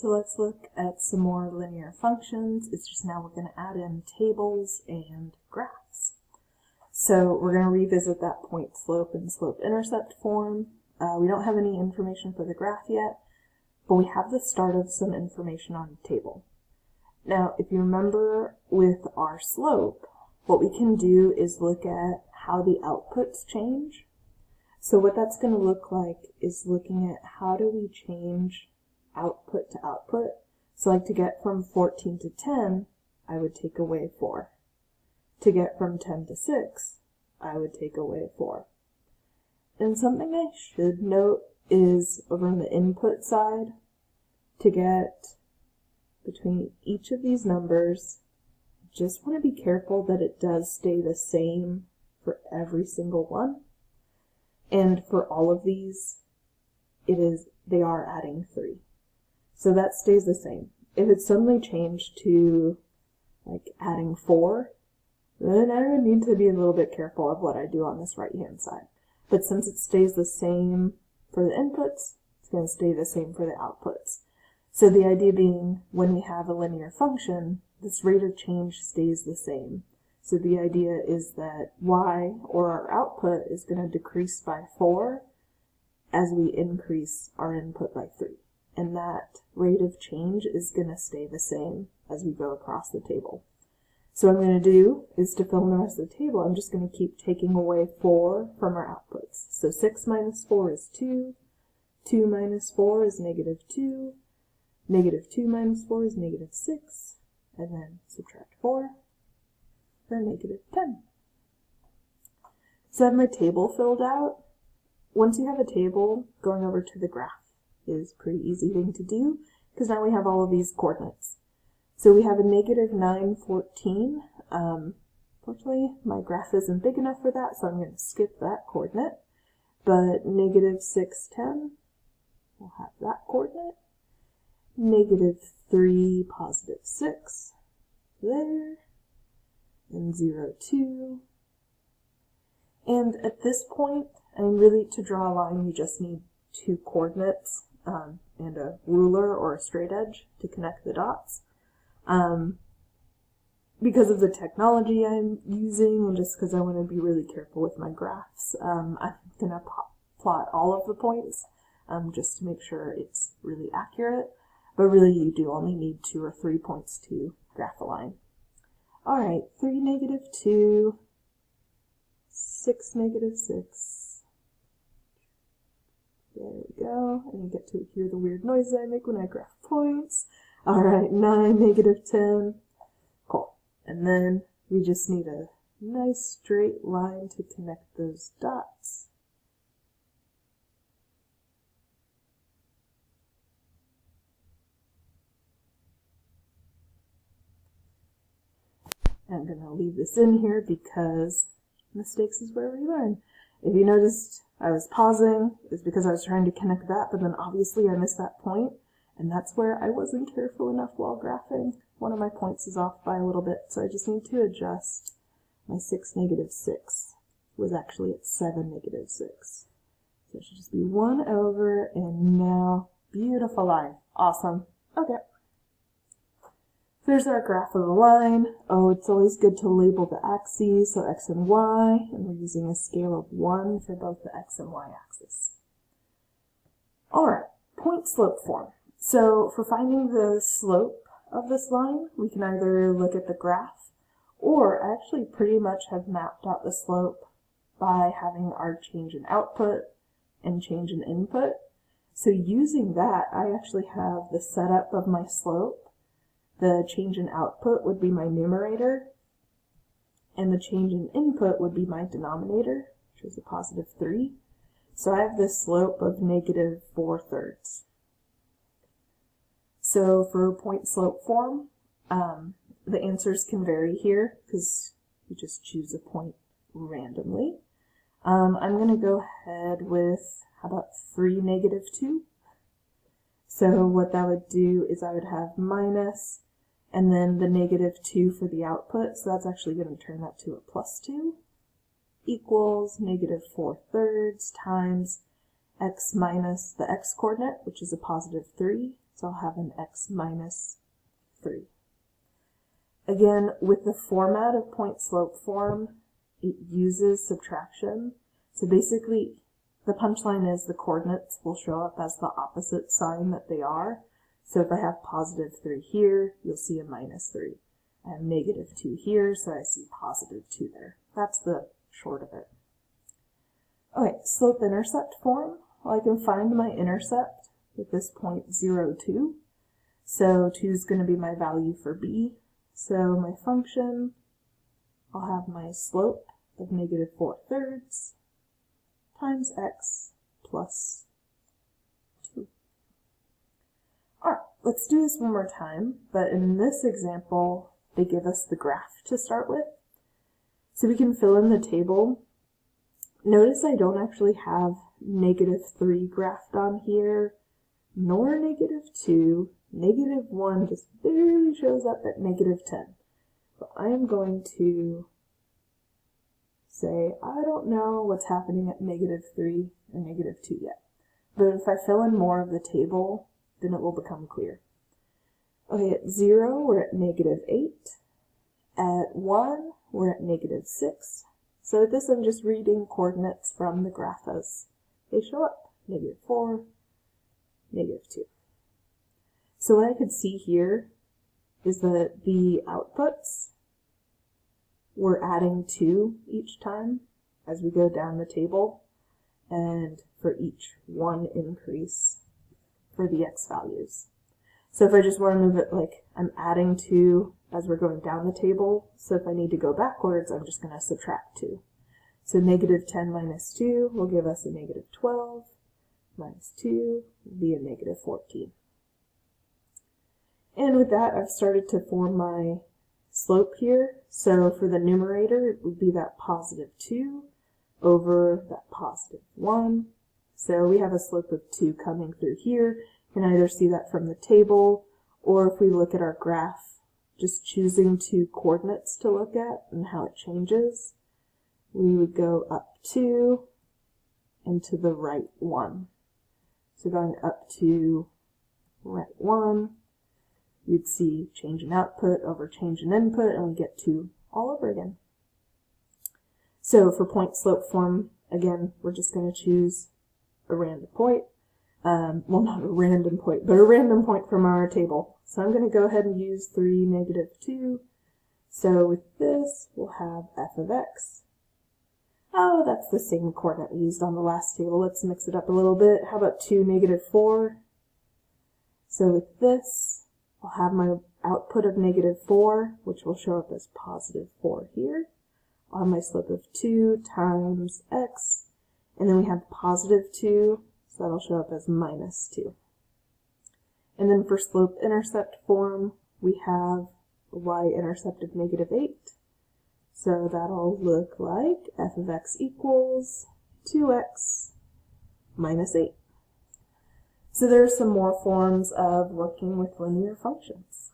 So let's look at some more linear functions. It's just now we're going to add in tables and graphs. So we're going to revisit that point slope and slope intercept form. We don't have any information for the graph yet, but we have the start of some information on the table. Now, if you remember with our slope, what we can do is look at how the outputs change. So what that's going to look like is looking at how do we change output to output. So like to get from 14 to 10, I would take away 4. To get from 10 to 6, I would take away 4. And something I should note is over on the input side, to get between each of these numbers, just want to be careful that it does stay the same for every single one. And for all of these, they are adding 3. So that stays the same. If it suddenly changed to like adding 4, then I would need to be a little bit careful of what I do on this right-hand side. But since it stays the same for the inputs, it's going to stay the same for the outputs. So the idea being, when we have a linear function, this rate of change stays the same. So the idea is that y, or our output, is going to decrease by 4 as we increase our input by 3. And that rate of change is going to stay the same as we go across the table. So what I'm going to do is to fill in the rest of the table, I'm just going to keep taking away 4 from our outputs. So 6 minus 4 is 2, 2 minus 4 is negative 2, negative 2 minus 4 is negative 6, and then subtract 4 for negative 10. So I have my table filled out. Once you have a table, going over to the graph is a pretty easy thing to do, because now we have all of these coordinates. So we have a negative 9, 14. Fortunately, my graph isn't big enough for that, so I'm going to skip that coordinate. But negative 6, 10, we'll have that coordinate. Negative 3, positive 6, there. And 0, 2. And at this point, and really to draw a line, you just need 2 coordinates and a ruler or a straight edge to connect the dots. Because of the technology I'm using, and just because I want to be really careful with my graphs, I'm going to plot all of the points just to make sure it's really accurate. But really, you do only need 2 or 3 points to graph a line. Alright, 3, negative 2, 6, negative 6. There we go. And you get to hear the weird noises I make when I graph points. Alright, 9, negative 10. Cool. And then we just need a nice straight line to connect those dots. I'm going to leave this in here because mistakes is where we learn. If you noticed I was pausing, it's because I was trying to connect that, but then obviously I missed that point, and that's where I wasn't careful enough while graphing. One of my points is off by a little bit, so I just need to adjust. My 6, negative 6 was actually at 7, negative 6. So it should just be 1 over, and now, beautiful line. Awesome. Okay. There's our graph of the line. Oh, it's always good to label the axes, so x and y, and we're using a scale of 1 for both the x and y axis. Alright, point slope form. So for finding the slope of this line, we can either look at the graph, or I actually pretty much have mapped out the slope by having our change in output and change in input. So using that, I actually have the setup of my slope. The change in output would be my numerator, and the change in input would be my denominator, which is a positive 3. So I have this slope of negative 4/3. So for point slope form, the answers can vary here because you just choose a point randomly. I'm going to go ahead with, how about 3, negative 2? So what that would do is I would have minus, and then the negative 2 for the output, so that's actually going to turn that to a plus 2, equals negative 4/3 times x minus the x coordinate, which is a positive 3, So I'll have an x minus 3. Again, with the format of point-slope form, it uses subtraction. So basically, the punchline is the coordinates will show up as the opposite sign that they are. So if I have positive 3 here, you'll see a minus 3. I have negative 2 here, so I see positive 2 there. That's the short of it. Okay, slope-intercept form. Well, I can find my intercept with this point 0, 2. So 2 is going to be my value for b. So my function, I'll have my slope of negative 4/3 times x plus 2. Alright, let's do this one more time, but in this example, they give us the graph to start with. So we can fill in the table. Notice I don't actually have negative 3 graphed on here, nor negative 2. Negative 1 just barely shows up at negative 10. So I am going to say, I don't know what's happening at negative 3 or negative 2 yet. But if I fill in more of the table, then it will become clear. Okay, at 0, we're at negative 8. At 1, we're at negative 6. So at this, I'm just reading coordinates from the graph as they show up. Negative 4, negative 2. So what I could see here is that the outputs, we're adding 2 each time as we go down the table, and for each 1 increase for the x values. So if I just want to move it like I'm adding 2 as we're going down the table, so if I need to go backwards, I'm just going to subtract 2. So negative 10 minus 2 will give us a negative 12, minus 2 will be a negative 14. And with that, I've started to form my slope here. So for the numerator, it would be that positive 2 over that positive 1. So we have a slope of 2 coming through here. You can either see that from the table, or if we look at our graph, just choosing 2 coordinates to look at and how it changes, we would go up 2 and to the right 1. So going up to right 1, you'd see change in output over change in input, and we get 2 all over again. So for point slope form, again, we're just going to choose a random point. Well, not a random point, but a random point from our table. So I'm going to go ahead and use 3, negative 2. So with this, we'll have f of x. Oh, that's the same coordinate we used on the last table. Let's mix it up a little bit. How about 2, negative 4? So with this, I'll have my output of negative 4, which will show up as positive 4 here. I'll have my slope of 2 times x, and then we have positive 2, so that'll show up as minus 2. And then for slope-intercept form, we have a y-intercept of negative 8. So that'll look like f of x equals 2x minus 8. So there are some more forms of working with linear functions.